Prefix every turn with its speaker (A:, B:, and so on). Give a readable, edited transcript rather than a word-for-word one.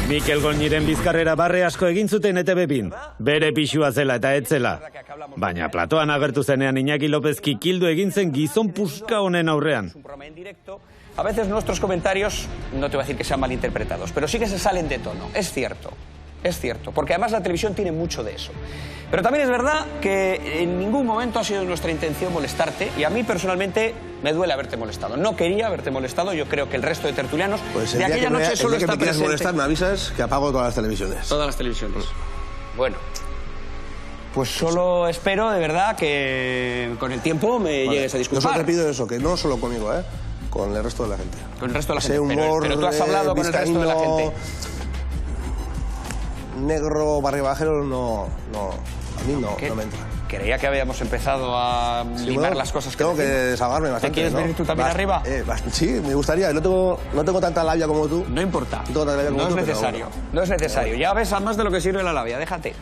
A: Mikel Goñiren bizkarrera barre asko egin zuten ETV-bin. Bere pixua zela eta etzela. Baina platoan agertu zenean Iñaki López kikildu egin zen gizon puska honen aurrean.
B: A veces nuestros comentarios, no te voy a decir que sean malinterpretados, pero sí que se salen de tono. Es cierto, porque además la televisión tiene mucho de eso. Pero también es verdad que en ningún momento ha sido nuestra intención molestarte, y a mí personalmente me duele haberte molestado. No quería haberte molestado, yo creo que el resto de tertulianos
C: pues
B: de aquella noche solo está presente.
C: Si me quieres molestar, me avisas que apago todas las televisiones.
B: Todas las televisiones. Bueno, pues solo espero de verdad que con el tiempo me llegues a disculpar.
C: Yo solo te pido eso, que no solo conmigo, con el resto de la gente.
B: Con el resto de la
C: Ese
B: gente.
C: humor
B: Pero tú has hablado con el resto de la gente.
C: Negro, barribajero, no, a mí no me entra.
B: Creía que habíamos empezado a limar las cosas que
C: tengo que desahogarme bastante.
B: ¿Te quieres venir tú también arriba?
C: Sí, me gustaría. No tengo tanta labia como tú.
B: No importa.
C: No es necesario.
B: No es necesario. Ya ves, más de lo que sirve la labia. Déjate.